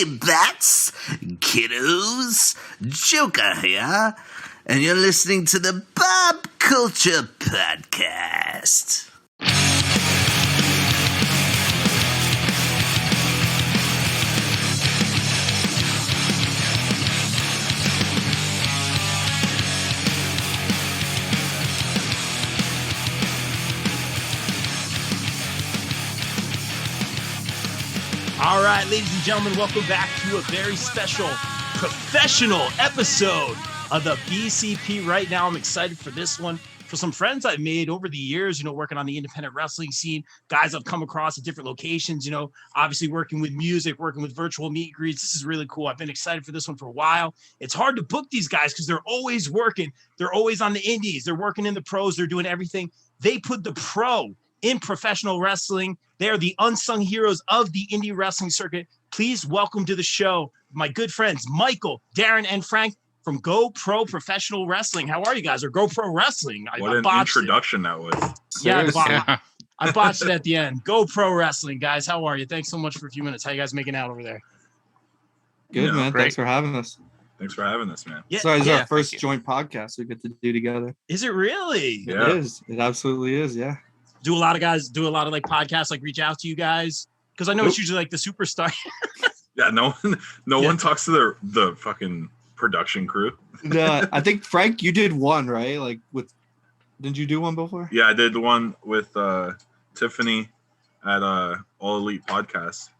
Hey, bats, kiddos, Joker here, and you're listening to the Pop Culture Podcast. All right, ladies and gentlemen, welcome back to a very special professional episode of the BCP. Right now, I'm excited for this one. For some friends I've made over the years, working on the independent wrestling scene, guys I've come across at different locations, obviously working with music, working with virtual meet and greets. This is really cool. I've been excited for this one for a while. It's hard to book these guys because they're always working. They're always on the indies. They're working in the pros. They're doing everything. They put the pro in professional wrestling. They are the unsung heroes of the indie wrestling circuit. Please welcome to the show my good friends, Michael, Darren, and Frank from Go Pro Professional Wrestling. How are you guys? Or Go Pro Wrestling? What an introduction that was. Yeah, I botched it at the end. Go Pro Wrestling, guys. How are you? Thanks so much for a few minutes. How you guys making out over there? Good, man. Great. Thanks for having us. Thanks for having us, man. Yeah, so it's our first joint podcast we get to do together. Is it really? Yeah. It is. It absolutely is, yeah. Do a lot of guys do a lot of like podcasts, like reach out to you guys? Because I know It's usually like the superstar. Yeah, no one talks to the fucking production crew. I think Frank, you did one, right? Didn't you do one before? Yeah, I did one with Tiffany at All Elite Podcast.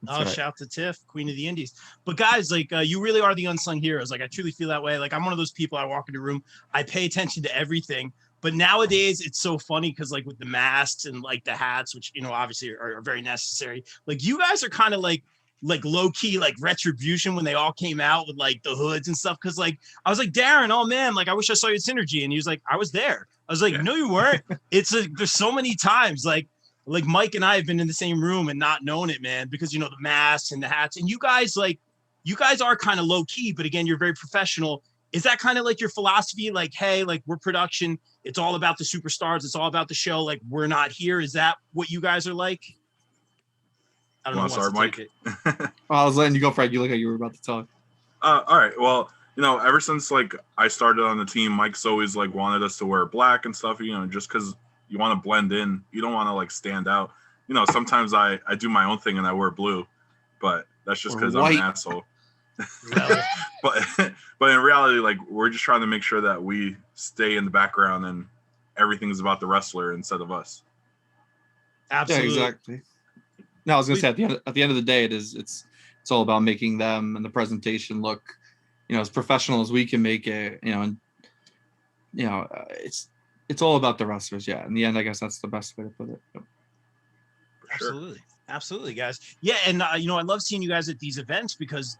Right. Shout to Tiff, Queen of the Indies. But guys, you really are the unsung heroes. I truly feel that way. I'm one of those people. I walk into a room, I pay attention to everything. But nowadays, it's so funny because with the masks and the hats, which obviously are very necessary. You guys are kind of like low key Retribution when they all came out with the hoods and stuff. Because I was like, Darren, oh man, I wish I saw you at Synergy, and he was like, I was there. I was like, yeah. No, you weren't. It's there's so many times like Mike and I have been in the same room and not known it, man, because the masks and the hats, and you guys are kind of low key, but again, you're very professional. Is that kind of your philosophy? Hey, we're production. It's all about the superstars. It's all about the show. We're not here. Is that what you guys are like? I don't know. Start, Mike? I was letting you go, Frank. You look like you were about to talk. All right. Well, ever since I started on the team, Mike's always wanted us to wear black and stuff. Just because you want to blend in. You don't want to stand out. Sometimes I do my own thing and I wear blue, but that's just because I'm an asshole. but in reality, we're just trying to make sure that we stay in the background and everything's about the wrestler instead of us. Absolutely. Yeah, exactly. No, I was gonna say at the end of the day, it's all about making them and the presentation look, as professional as we can make it. It's all about the wrestlers. Yeah, in the end, I guess that's the best way to put it. Yep. Absolutely, guys. Yeah, and I love seeing you guys at these events because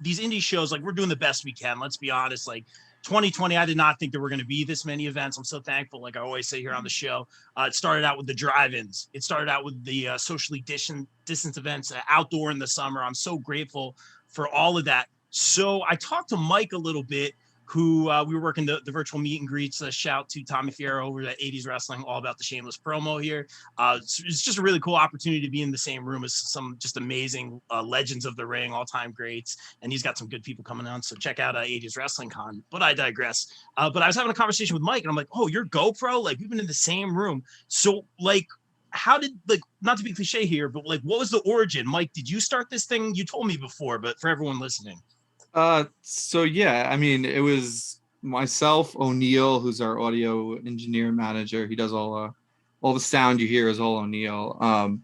these indie shows, we're doing the best we can. Let's be honest. 2020, I did not think there were going to be this many events. I'm so thankful. I always say here on the show, it started out with the drive-ins. It started out with the socially distance events, outdoor in the summer. I'm so grateful for all of that. So I talked to Mike a little bit, who we were working the virtual meet and greets. Shout to Tommy Fierro over at 80s Wrestling, all about the shameless promo here. It's just a really cool opportunity to be in the same room as some just amazing legends of the ring, all-time greats. And he's got some good people coming on. So check out 80s Wrestling Con. But I digress. But I was having a conversation with Mike, and I'm like, oh, you're GoPro? We've been in the same room. So how did not to be cliche here, but what was the origin? Mike, did you start this thing? You told me before, but for everyone listening. So yeah, I mean, it was myself, O'Neill, who's our audio engineer manager. He does all the sound you hear is all O'Neill.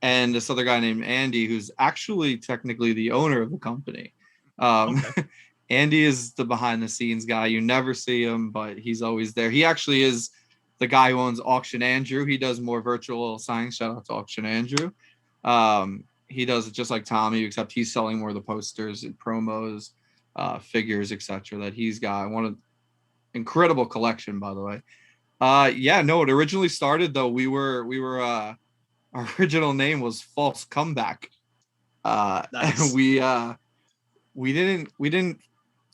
And this other guy named Andy, who's actually technically the owner of the company. Okay. Andy is the behind the scenes guy. You never see him, but he's always there. He actually is the guy who owns Auction Andrew. He does more virtual signings. Shout out to Auction Andrew. He does it just like Tommy, except he's selling more of the posters and promos, figures, etc. that he's got. Incredible collection, by the way. It originally started though. We were our original name was False Comeback. Nice. We didn't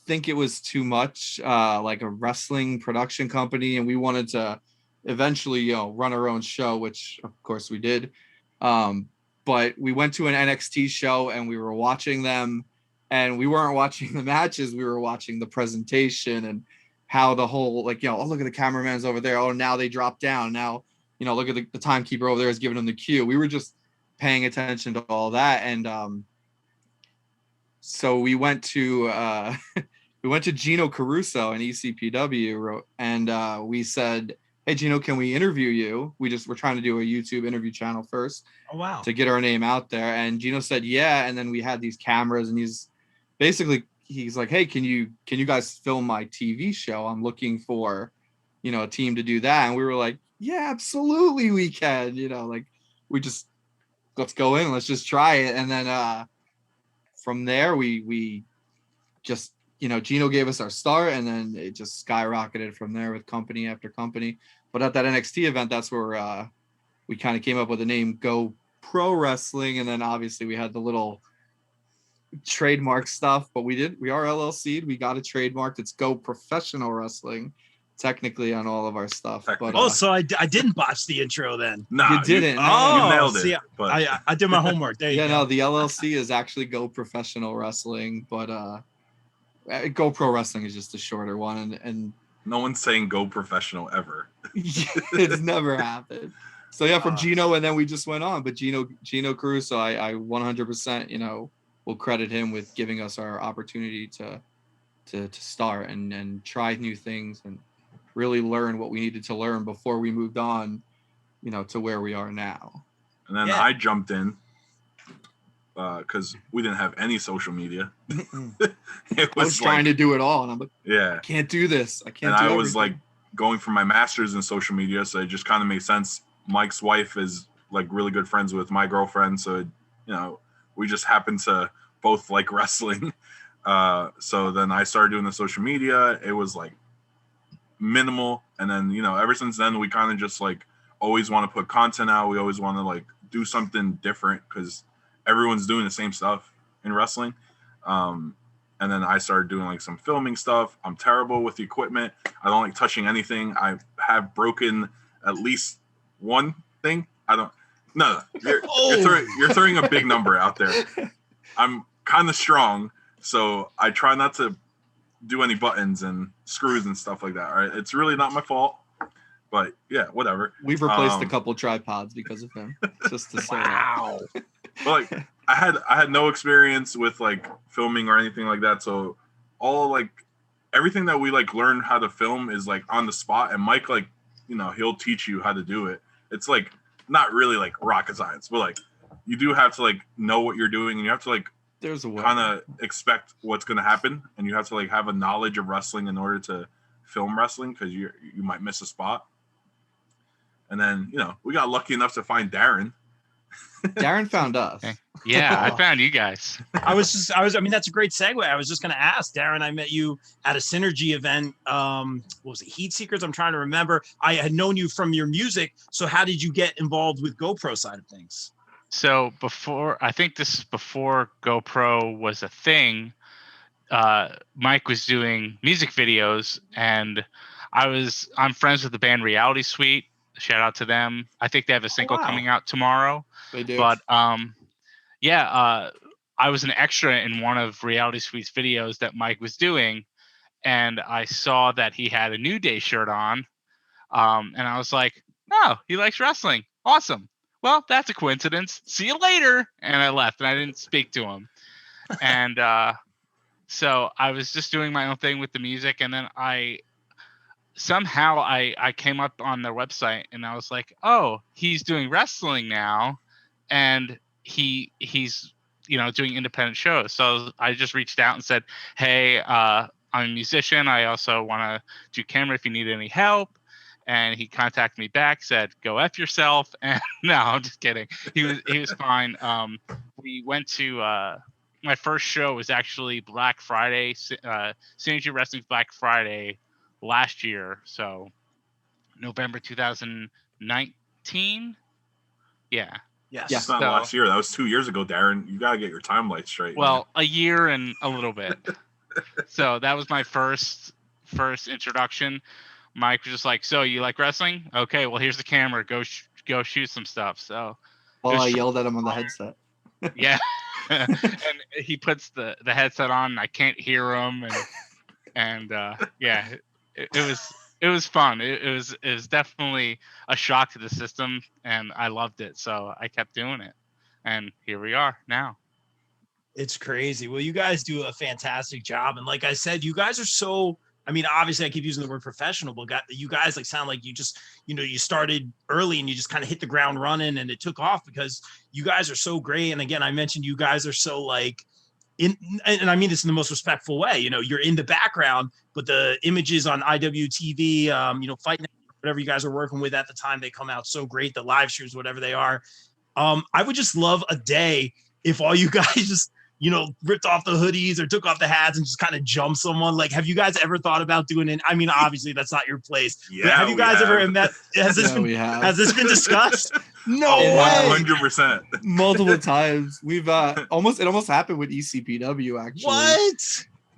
think it was too much like a wrestling production company, and we wanted to eventually run our own show, which of course we did. but we went to an NXT show and we were watching them, and we weren't watching the matches. We were watching the presentation and how the whole, like, oh, look at the cameraman's over there. Oh, now they drop down. Now, look at the timekeeper over there is giving them the cue. We were just paying attention to all that. And so we went to Gino Caruso and ECPW, and we said, hey, Gino, can we interview you? We're trying to do a YouTube interview channel first. Oh, wow. To get our name out there. And Gino said, yeah. And then we had these cameras, and he's like, hey, can you guys film my TV show? I'm looking for, a team to do that. And we were like, yeah, absolutely we can, like, let's go in, let's just try it. And then from there we just, Gino gave us our start, and then it just skyrocketed from there with company after company. But at that NXT event, that's where we kind of came up with the name Go Pro Wrestling. And then obviously we had the little trademark stuff, but we are LLC'd. We got a trademark. It's Go Professional Wrestling, technically, on all of our stuff. But so I didn't botch the intro then. No, you didn't. You nailed it. See, but I did my homework. There you go. No, the LLC is actually Go Professional Wrestling, but Go Pro Wrestling is just a shorter one, and no one's saying Go Professional ever. It's never happened. So yeah, from Gino, and then we just went on. But Gino Caruso, I 100%, will credit him with giving us our opportunity to start and try new things and really learn what we needed to learn before we moved on, to where we are now. And then I jumped in because we didn't have any social media. I was trying to do it all, and I'm like, I can't do this. I can't. And I was like going for my master's in social media, so it just kind of made sense. Mike's wife is like really good friends with my girlfriend, so we just happened to both like wrestling. So then I started doing the social media. It was like minimal, and then ever since then we kind of just like always want to put content out. We always want to like do something different because everyone's doing the same stuff in wrestling. And then I started doing like some filming stuff. I'm terrible with the equipment. I don't like touching anything. I have broken at least one thing. No, you're throwing a big number out there. I'm kind of strong, so I try not to do any buttons and screws and stuff like that. All right, it's really not my fault, but yeah, whatever. We've replaced a couple tripods because of him. Just to say wow. that. But like, I had no experience with like filming or anything like that, so all like everything that we like learn how to film is like on the spot, and Mike like he'll teach you how to do it. It's like not really like rocket science, but like you do have to like know what you're doing, and you have to like there's a way kind of expect what's going to happen, and you have to like have a knowledge of wrestling in order to film wrestling, because you might miss a spot. And then we got lucky enough to find Darren. Darren found us. Okay. Yeah, I found you guys. I mean, that's a great segue. I was just going to ask, Darren, I met you at a Synergy event. What was it? Heat Seekers? I'm trying to remember. I had known you from your music. So how did you get involved with GoPro side of things? So before GoPro was a thing, Mike was doing music videos, and I'm friends with the band Reality Suite. Shout out to them. I think they have a single coming out tomorrow. They do. But I was an extra in one of Reality Suite's videos that Mike was doing, and I saw that he had a New Day shirt on, and I was like, "Oh, he likes wrestling. Awesome. Well, that's a coincidence. See you later." And I left, and I didn't speak to him. And so I was just doing my own thing with the music, and then I came up on their website, and I was like, "Oh, he's doing wrestling now, and he's doing independent shows." So I just reached out and said, "Hey, I'm a musician. I also want to do camera if you need any help." And he contacted me back, said, "Go F yourself." And no, I'm just kidding. He was fine. We went to my first show was actually Black Friday, Synergy Wrestling's Black Friday last year. So November 2019. Yeah. Yes. It's not last year. That was 2 years ago, Darren. You got to get your timeline straight. Well, a year and a little bit. So that was my first introduction. Mike was just like, "So you like wrestling? Okay, well here's the camera. Go shoot some stuff." So while I yelled at him on the headset. Yeah. And he puts the headset on and I can't hear him, and yeah, it was fun. It was definitely a shock to the system, and I loved it, so I kept doing it, and here we are now. It's crazy. Well, you guys do a fantastic job. And like I said, you guys are so, I mean, obviously I keep using the word professional, but you guys like sound like you just, you started early and you just kind of hit the ground running and it took off because you guys are so great. And again, I mentioned you guys are so like and I mean this in the most respectful way, you're in the background, but the images on IWTV, Fight Network, whatever you guys are working with at the time, they come out so great. The live streams, whatever they are. I would just love a day if all you guys just, ripped off the hoodies or took off the hats and just kind of jump someone. Like, have you guys ever thought about doing it? I mean, obviously that's not your place. Yeah, but have you guys ever met? Has this been discussed? No way. 100%. Multiple times. We've it almost happened with ECPW actually.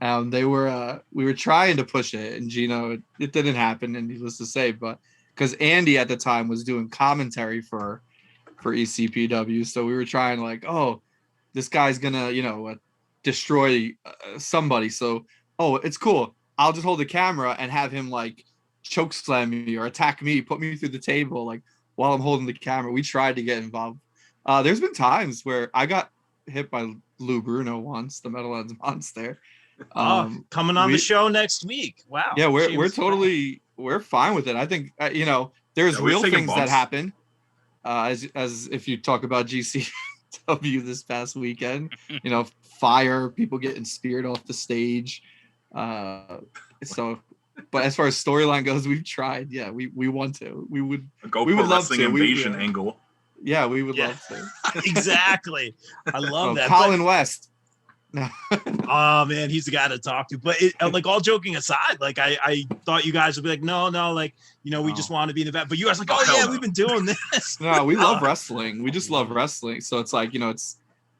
What? We were trying to push it, and Gino, it didn't happen, and needless to say, but because Andy at the time was doing commentary for ECPW, so we were trying like, oh, this guy's gonna, destroy somebody. So, it's cool. I'll just hold the camera and have him like choke slam me or attack me, put me through the table, like while I'm holding the camera. We tried to get involved. There's been times where I got hit by Lou Bruno once, the Metalhead's monster. Coming on the show next week. Wow. Yeah, we're fine with it. I think there's real things that happen. As if you talk about GCW this past weekend, fire, people getting speared off the stage. So, but as far as storyline goes, we've tried. Yeah, we want to. We would love to. Invasion angle. Yeah, we would love to. Exactly. I love that. Colin West. Oh man, he's the guy to talk to. But like all joking aside, like I thought you guys would be like, no, like we just want to be in the back. But you guys are like, we've been doing this. No, we love wrestling. We just love wrestling. So it's like it's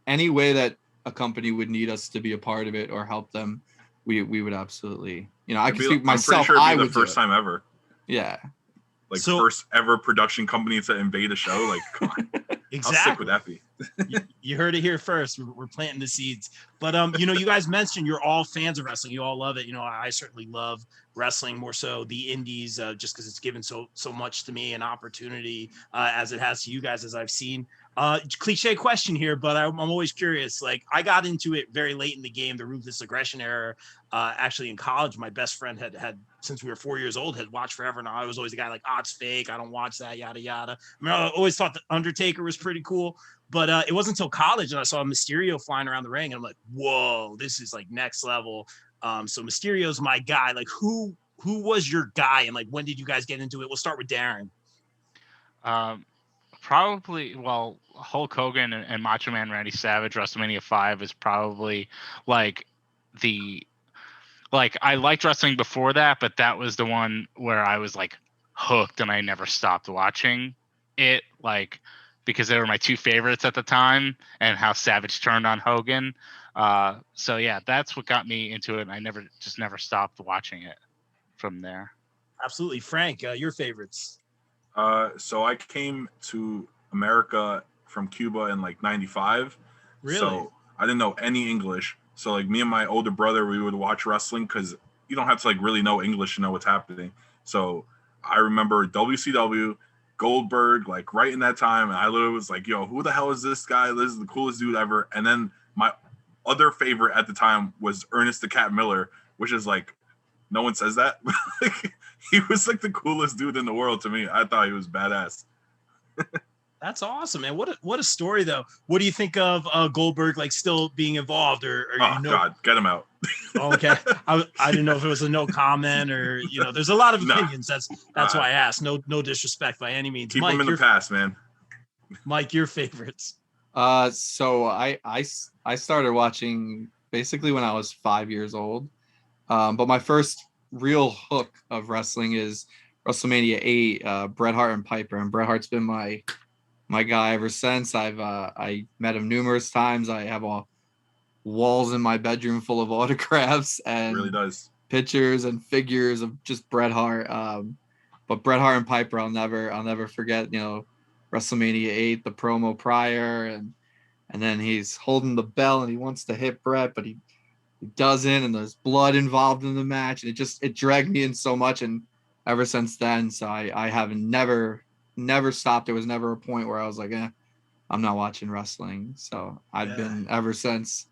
any way that a company would need us to be a part of it or help them, we would absolutely. I can speak myself. I'm pretty sure it'd be the first time ever. Yeah. Like first ever production company to invade a show. Like, come on. Exactly. How sick would that be? You heard it here first. We're planting the seeds. But you guys mentioned you're all fans of wrestling. You all love it. I certainly love wrestling, more so the indies, just because it's given so much to me, an opportunity as it has to you guys, as I've seen. Cliche question here, but I'm always curious. Like, I got into it very late in the game, the ruthless aggression era. Actually, in college, my best friend had since we were 4 years old, had watched forever. Now I was always the guy like, it's fake. I don't watch that, yada yada. I mean, I always thought the Undertaker was pretty cool, but it wasn't until college and I saw Mysterio flying around the ring, and I'm like, whoa, this is like next level. So Mysterio's my guy. Like, who was your guy, and like when did you guys get into it? We'll start with Darren. Probably, Hulk Hogan and Macho Man Randy Savage, WrestleMania 5 is probably like I liked wrestling before that, but that was the one where I was like hooked and I never stopped watching it, like, because they were my two favorites at the time and how Savage turned on Hogan. So yeah, that's what got me into it. And I never stopped watching it from there. Absolutely. Frank, your favorites. So I came to America from Cuba in like 95. Really? So I didn't know any English. So like me and my older brother, we would watch wrestling because you don't have to like really know English to know what's happening. So I remember WCW, Goldberg, like right in that time. And I literally was like, yo, who the hell is this guy? This is the coolest dude ever. And then my other favorite at the time was Ernest the Cat Miller, which is like, no one says that. He was like the coolest dude in the world to me. I thought he was badass. That's awesome, man. What a story, though. What do you think of Goldberg like still being involved, or God, get him out. Okay, I didn't know if it was a no comment or There's a lot of opinions. That's why I asked. No disrespect by any means. Keep Mike, him in the past, man. Mike, your favorites. So I started watching basically when I was 5 years old. But my first real hook of wrestling is WrestleMania 8, Bret Hart and Piper, and Bret Hart's been my guy ever since. I met him numerous times. I have walls in my bedroom full of autographs and really does pictures and figures of just Bret Hart. But Bret Hart and Piper, I'll never forget. WrestleMania 8, the promo prior, and then he's holding the bell and he wants to hit Brett, but he doesn't, and there's blood involved in the match, and it dragged me in so much. And ever since then, so I haven't never stopped. There was never a point where I was like, I'm not watching wrestling. So I've been ever since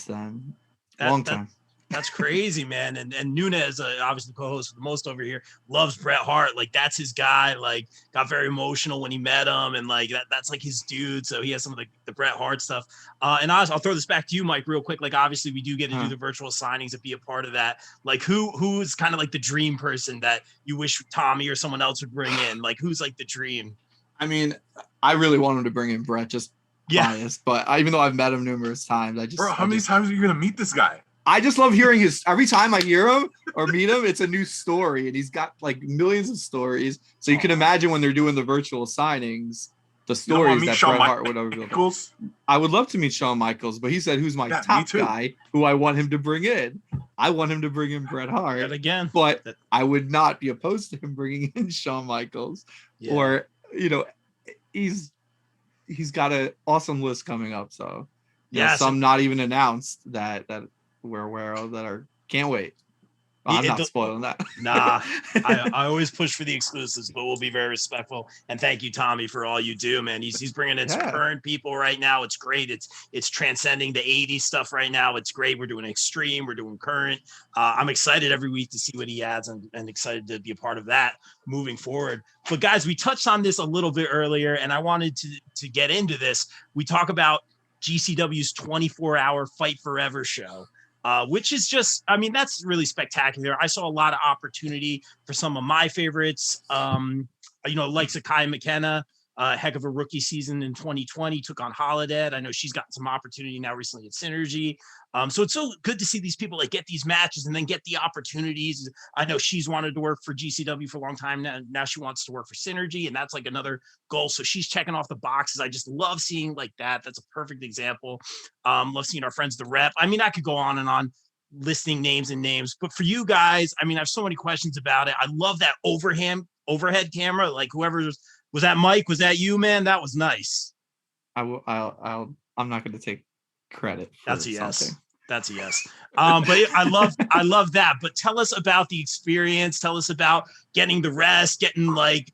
then. Long time. That's crazy, man. And Nunez, obviously co-host with the most over here, loves Bret Hart. Like, that's his guy. Like, got very emotional when he met him, and like that's like his dude. So he has some of the Bret Hart stuff. And I'll throw this back to you, Mike, real quick. Like, obviously we do get to do the virtual signings and be a part of that. Like, who's kind of like the dream person that you wish Tommy or someone else would bring in? Like, who's like the dream? I mean, I really want him to bring in Bret, just biased, but even though I've met him numerous times, Bro, how many times are you gonna meet this guy? I just love hearing every time I hear him or meet him, it's a new story, and he's got like millions of stories. So you can imagine when they're doing the virtual signings, the stories that Bret Hart would overbuild. I would love to meet Shawn Michaels, but he said, who's my top guy who I want him to bring in? I want him to bring in Bret Hart. And again, but I would not be opposed to him bringing in Shawn Michaels. Or, he's got an awesome list coming up. So some not even announced that we're aware of that can't wait. I'm not spoiling that. Nah, I always push for the exclusives, but we'll be very respectful. And thank you, Tommy, for all you do, man. He's bringing in some current people right now. It's great. It's transcending the 80s stuff right now. It's great. We're doing extreme. We're doing current. I'm excited every week to see what he adds, and excited to be a part of that moving forward. But guys, we touched on this a little bit earlier, and I wanted to get into this. We talk about GCW's 24-hour Fight Forever show. Which is just, I mean, that's really spectacular. I saw a lot of opportunity for some of my favorites, like Sakai McKenna, heck of a rookie season in 2020, took on Holiday. I know she's gotten some opportunity now recently at Synergy. So it's so good to see these people like get these matches and then get the opportunities. I know she's wanted to work for GCW for a long time now. Now she wants to work for Synergy, and that's like another goal. So she's checking off the boxes. I just love seeing like that. That's a perfect example. Love seeing our friends, the Rep. I mean, I could go on and on listing names, but for you guys, I mean, I have so many questions about it. I love that overhead camera. Like, whoever was that, Mike? Was that you, man? That was nice. I'm not going to take credit. That's a yes. Something. That's a yes. But I love that. But tell us about the experience. Tell us about getting the rest, getting like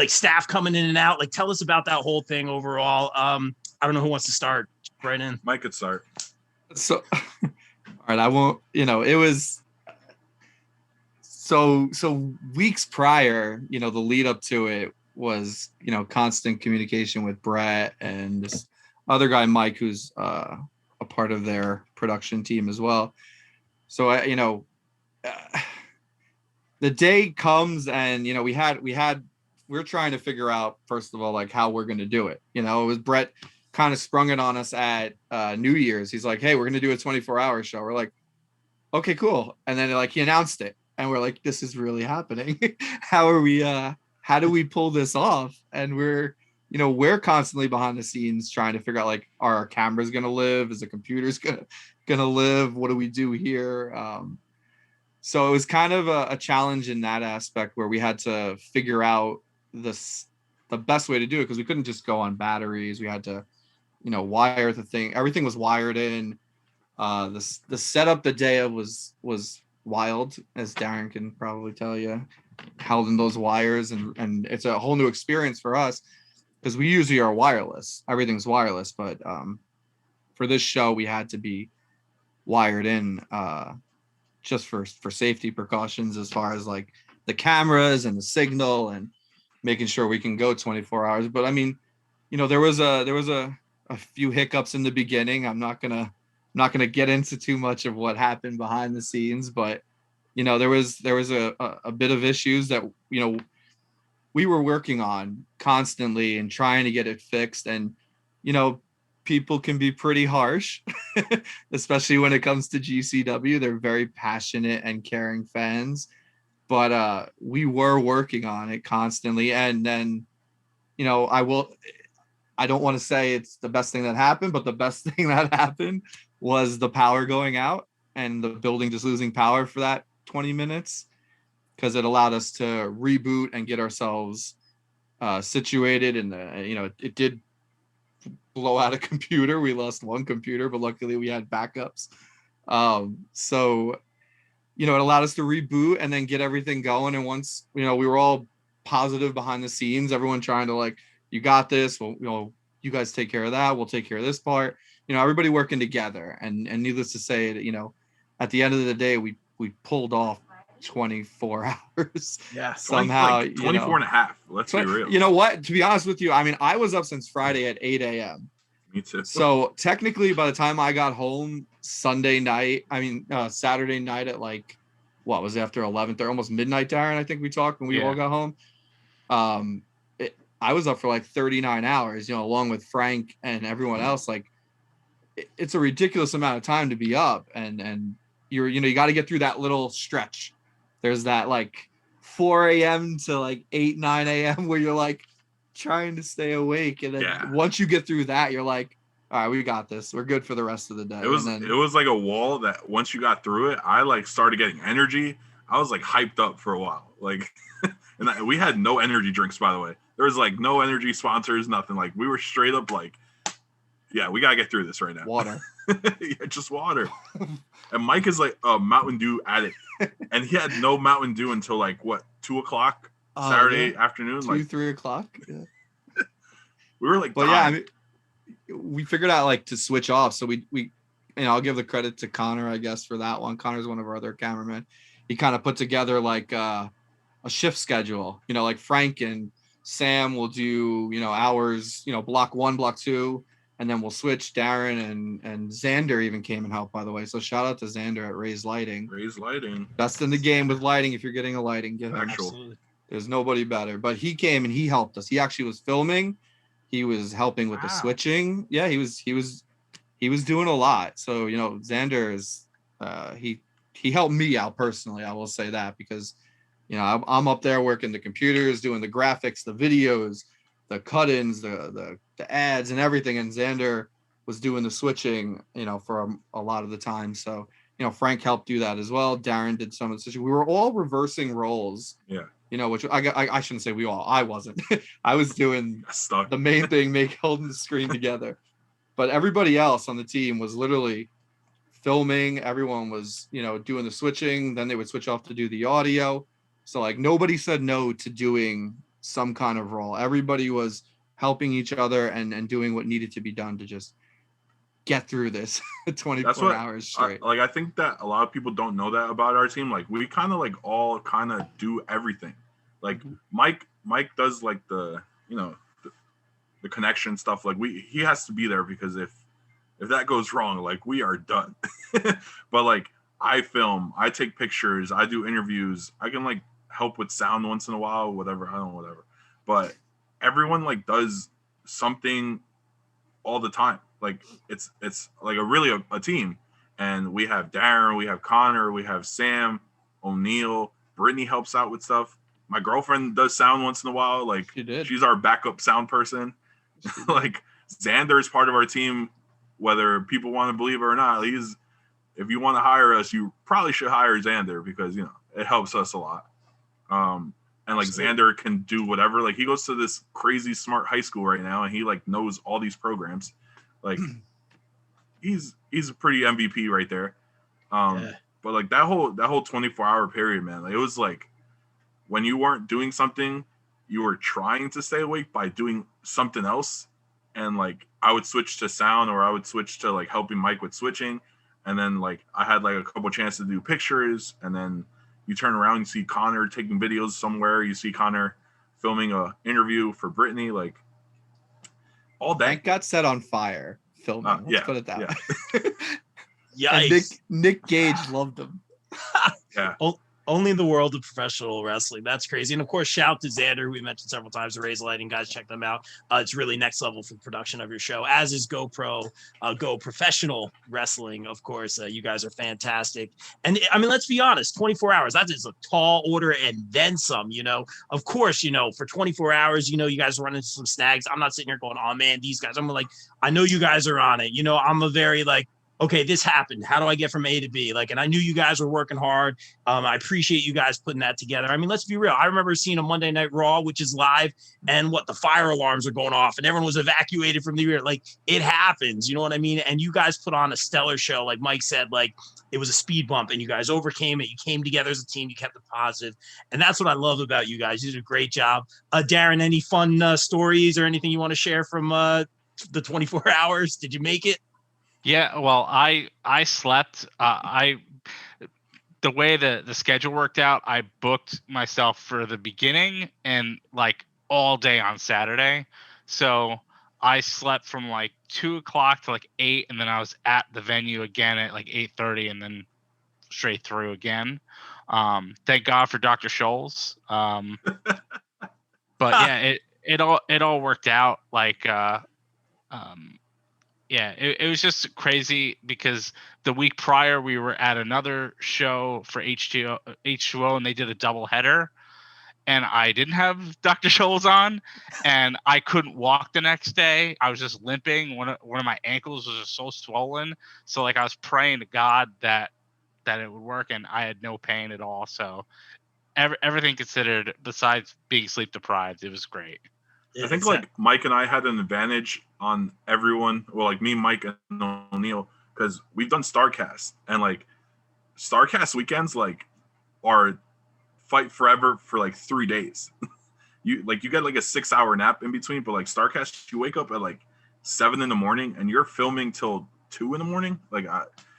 staff coming in and out. Like, tell us about that whole thing overall. I don't know who wants to start. Right in. Mike could start. So, all right, I won't. It was so weeks prior. The lead up to it was constant communication with Brett and this other guy, Mike, who's a part of their production team as well. So the day comes, and we're trying to figure out, first of all, like how we're going to do it. It was Brett kind of sprung it on us at New Year's. He's like, hey, we're going to do a 24-hour show. We're like, okay, cool. And then he announced it, and we're like, this is really happening. How do we pull this off? And we're constantly behind the scenes trying to figure out, like, are our cameras going to live? Is the computers going to live? What do we do here? So it was kind of a challenge in that aspect, where we had to figure out the best way to do it, because we couldn't just go on batteries. We had to, wire the thing. Everything was wired in. The setup the day of was wild, as Darren can probably tell you, held in those wires, and it's a whole new experience for us, because we usually are wireless. Everything's wireless, but for this show we had to be wired in, just for safety precautions, as far as like the cameras and the signal and making sure we can go 24 hours. But I mean, there was a few hiccups in the beginning. I'm not gonna get into too much of what happened behind the scenes, but there was a bit of issues that we were working on constantly and trying to get it fixed. And people can be pretty harsh, especially when it comes to GCW. They're very passionate and caring fans, but we were working on it constantly. And then I don't want to say it's the best thing that happened, but the best thing that happened was the power going out and the building just losing power for that 20 minutes, because it allowed us to reboot and get ourselves situated, and it did blow out a computer. We lost one computer, but luckily we had backups. So it allowed us to reboot and then get everything going. And once we were all positive behind the scenes, everyone trying to like, you got this. Well, you guys take care of that. We'll take care of this part. Everybody working together. And needless to say, that at the end of the day, we pulled off 24 hours. Yeah. Somehow 24 and a half. Let's be real. You know what? To be honest with you, I mean, I was up since Friday at 8 a.m. Me too. So technically, by the time I got home Saturday night at like, what was it, after 11:30, almost midnight, Darren, I think we talked when we all got home. I was up for like 39 hours, along with Frank and everyone else. Like, it's a ridiculous amount of time to be up, and you got to get through that little stretch. There's that like 4 a.m. to like 8, 9 a.m. where you're like trying to stay awake. And then once you get through that, you're like, all right, we got this. We're good for the rest of the day. It was like a wall that once you got through it, I like started getting energy. I was like hyped up for a while. Like, and we had no energy drinks, by the way. There was like no energy sponsors, nothing. Like, we were straight up like, yeah, we got to get through this right now. Water. Yeah, just water. And Mike is like a Mountain Dew addict. And he had no Mountain Dew until like, what, 2 o'clock Saturday afternoon? 2, 3 o'clock? Yeah. We were like, but yeah, I mean, we figured out like to switch off. So we I'll give the credit to Connor, I guess, for that one. Connor's one of our other cameramen. He kind of put together like a shift schedule, like Frank and Sam will do, hours, block 1, block 2, and then we'll switch. Darren and Xander even came and helped, by the way. So shout out to Xander at Raise Lighting. Raise Lighting. Best in the game with lighting. If you're getting a lighting, get him. There's nobody better. But he came and he helped us. He actually was filming. He was helping with the switching. Yeah, he was doing a lot. So, Xander is he helped me out personally. I will say that because, I'm up there working the computers, doing the graphics, the videos, the cut-ins, the ads and everything. And Xander was doing the switching, for a lot of the time. So, Frank helped do that as well. Darren did some of the switching. We were all reversing roles. Yeah. Which I shouldn't say we all. I wasn't. I was doing the main thing, holding the screen together. But everybody else on the team was literally filming. Everyone was, doing the switching. Then they would switch off to do the audio. So like nobody said no to doing some kind of role. Everybody was helping each other and doing what needed to be done to just get through this 24 hours straight. I think that a lot of people don't know that about our team. Like we kind of like all kind of do everything. Like Mike does like the connection stuff. Like he has to be there because if that goes wrong, like we are done. But like I film, I take pictures, I do interviews. I can like help with sound once in a while, whatever. I don't know, whatever. But everyone like does something all the time. Like it's like a team. And we have Darren, we have Connor, we have Sam, O'Neill, Brittany helps out with stuff. My girlfriend does sound once in a while. Like she's our backup sound person. Like Xander is part of our team, whether people want to believe it or not. If you want to hire us, you probably should hire Xander because it helps us a lot. And like Xander can do whatever. Like he goes to this crazy smart high school right now, and he like knows all these programs. Like he's a pretty MVP right there. But like that whole 24-hour period, man, like, it was like when you weren't doing something, you were trying to stay awake by doing something else. And like I would switch to sound, or I would switch to like helping Mike with switching. And then like I had like a couple chances to do pictures, and then you turn around and see Connor taking videos somewhere. You see Connor filming a interview for Brittany, like all day. Frank got set on fire filming. Let's put it that way. Yikes. Nick Gage loved him. Yeah. Only in the world of professional wrestling. That's crazy. And of course, shout out to Xander, who we mentioned several times, the Raise Lighting guys. Check them out. It's really next level for the production of your show, as is GoPro, Go Professional Wrestling. Of course, you guys are fantastic. And I mean, let's be honest, 24 hours, that is a tall order and then some, of course, for 24 hours, you guys run into some snags. I'm not sitting here going, oh man, these guys, I'm like, I know you guys are on it. I'm a very like, okay, this happened. How do I get from A to B? Like, and I knew you guys were working hard. I appreciate you guys putting that together. I mean, let's be real. I remember seeing a Monday Night Raw, which is live, and the fire alarms are going off and everyone was evacuated from the air. Like, it happens, you know what I mean? And you guys put on a stellar show. Like Mike said, like, it was a speed bump and you guys overcame it. You came together as a team. You kept it positive. And that's what I love about you guys. You did a great job. Darren, any fun stories or anything you want to share from the 24 hours? Did you make it? Yeah, well, I slept. The way the schedule worked out, I booked myself for the beginning and like all day on Saturday. So I slept from like 2:00 to like 8, and then I was at the venue again at like 8:30, and then straight through again. Thank God for Dr. Scholl's. But yeah, it all worked out. Like yeah, it was just crazy because the week prior we were at another show for H2O, and they did a double header, and I didn't have Dr. Scholl's on, and I couldn't walk the next day. I was just limping. One of my ankles was just so swollen. So like I was praying to God that it would work, and I had no pain at all. So everything considered, besides being sleep deprived, it was great. I think like Mike and I had an advantage on everyone. Well, like me, Mike, and O'Neill, because we've done Starcast, and like Starcast weekends like are fight forever for like 3 days. you get like a 6-hour nap in between, but like Starcast, you wake up at like 7 in the morning and you're filming till 2 in the morning. Like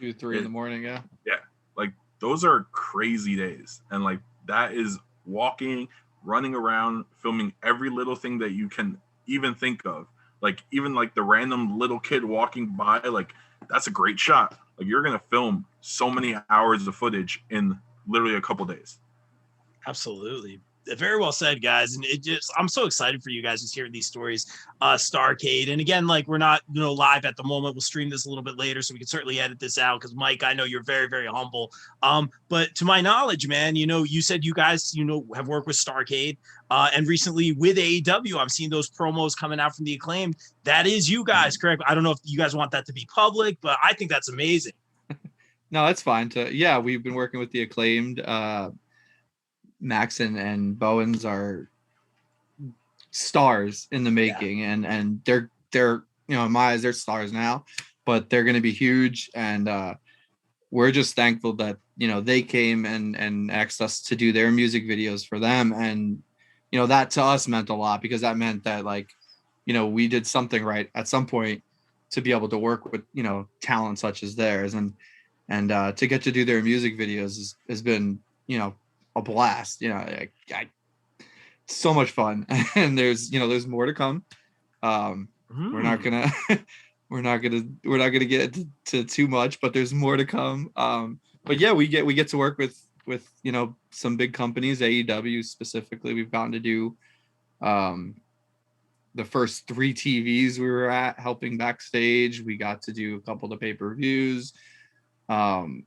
2, 3 in the morning, yeah. Yeah, like those are crazy days, and like that is walking, running around, filming every little thing that you can even think of. Like even like the random little kid walking by, like that's a great shot. Like you're gonna film so many hours of footage in literally a couple days. Absolutely. Very well said, guys. And I'm so excited for you guys to hear these stories. Starcade. And again, like we're not, live at the moment. We'll stream this a little bit later, so we can certainly edit this out. Cause Mike, I know you're very, very humble. But to my knowledge, man, you said you guys, have worked with Starcade, and recently with AEW, I'm seeing those promos coming out from the Acclaimed. That is you guys, correct? I don't know if you guys want that to be public, but I think that's amazing. No, that's fine. We've been working with the Acclaimed. Max and Bowens are stars in the making, and they're in my eyes, they're stars now, but they're going to be huge. And we're just thankful that they came and asked us to do their music videos for them, and that to us meant a lot, because that meant that we did something right at some point to be able to work with talent such as theirs, and to get to do their music videos has been a blast. So much fun. And there's more to come. We're not gonna get to too much, but there's more to come. But yeah, we get to work with some big companies. AEW specifically, we've gotten to do the first 3 TVs we were at, helping backstage. We got to do a couple of the pay-per-views, and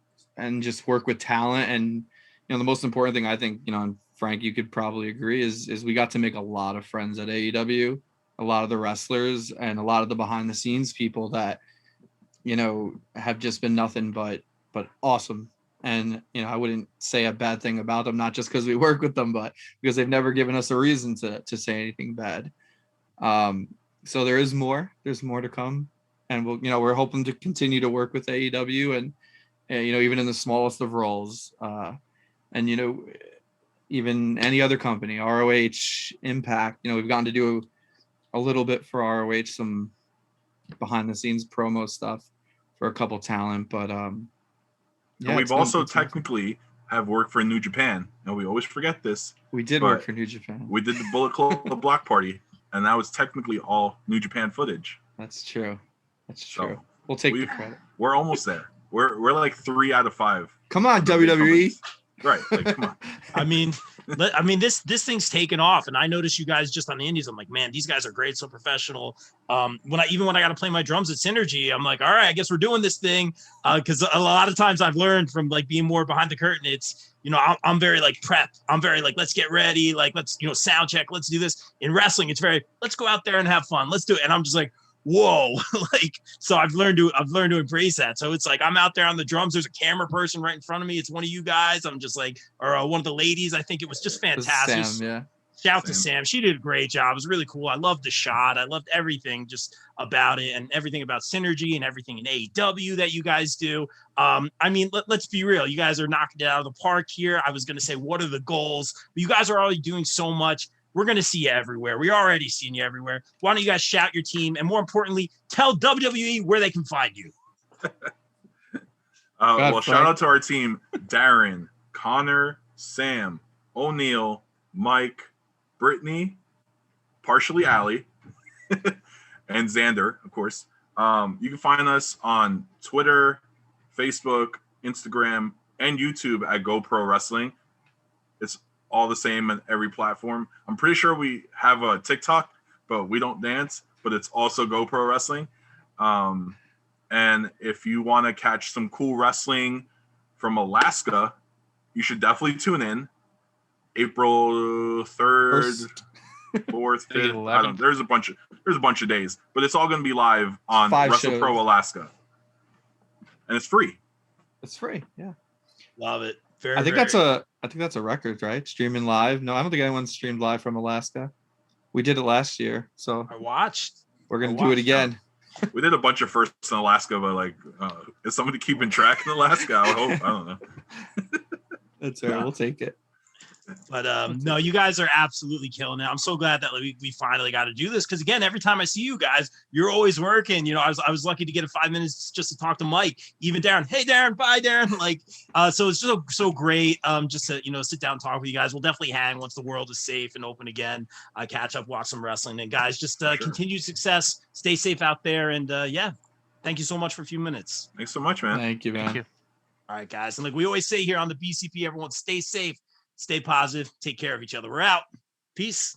just work with talent. And the most important thing, I think, and Frank, you could probably agree, is we got to make a lot of friends at AEW, a lot of the wrestlers and a lot of the behind the scenes people that, have just been nothing but awesome. And, I wouldn't say a bad thing about them, not just because we work with them, but because they've never given us a reason to say anything bad. So there's more to come. And we're hoping to continue to work with AEW and even in the smallest of roles. And even any other company, ROH, Impact, we've gotten to do a little bit for ROH, some behind the scenes promo stuff for a couple talent, but and we've also technically have worked for New Japan, and we always forget this. We did work for New Japan. We did the Bullet Club Block Party, and that was technically all New Japan footage. That's true. So we'll take the credit. We're almost there. We're like 3 out of 5. Come on, WWE. Right, like, come on. I mean, this thing's taken off, and I noticed you guys just on the indies. I'm like, man, these guys are great, so professional. When I got to play my drums at Synergy, I'm like, all right, I guess we're doing this thing. Because a lot of times I've learned from like being more behind the curtain, it's I'm very like prep. I'm very like, let's get ready, like let's sound check, let's do this. In wrestling, it's very let's go out there and have fun, let's do it. And I'm just like, whoa, like, so I've learned to embrace that. So it's like, I'm out there on the drums. There's a camera person right in front of me. It's one of you guys. I'm just like, or one of the ladies. I think it was just fantastic. Sam, yeah. Shout out to Sam. She did a great job. It was really cool. I loved the shot. I loved everything just about it, and everything about Synergy and everything in AEW that you guys do. I mean, let's be real. You guys are knocking it out of the park here. I was going to say, what are the goals? But you guys are already doing so much. We're going to see you everywhere. We already seen you everywhere. Why don't you guys shout your team? And more importantly, tell WWE where they can find you. Well, shout out to our team, Darren, Connor, Sam, O'Neill, Mike, Brittany, partially Allie, and Xander, of course. You can find us on Twitter, Facebook, Instagram, and YouTube at GoPro Wrestling. It's all the same on every platform. I'm pretty sure we have a TikTok, but we don't dance, but it's also GoPro Wrestling. And if you want to catch some cool wrestling from Alaska, you should definitely tune in. April 3rd, 4th, 5th. I don't, there's a bunch of days, but it's all going to be live on Wrestlepro Alaska, and it's free. It's free, yeah. Love it. I think that's a record, right? Streaming live. No, I don't think anyone's streamed live from Alaska. We did it last year, so I watched. We're gonna do it again. We did a bunch of firsts in Alaska, but like, is somebody keeping track in Alaska? I hope. I don't know. That's right. We'll take it. But no, you guys are absolutely killing it. I'm so glad that we finally got to do this, because again, every time I see you guys, you're always working. You know, I was lucky to get 5 minutes just to talk to Mike, even Darren. Hey, Darren, bye, Darren. Like, so it's just so great. Just to sit down and talk with you guys. We'll definitely hang once the world is safe and open again. Catch up, watch some wrestling, and guys, just continued success. Stay safe out there, and yeah, thank you so much for a few minutes. Thanks so much, man. Thank you, man. Thank you. All right, guys, and like we always say here on the BCP, everyone stay safe. Stay positive. Take care of each other. We're out. Peace.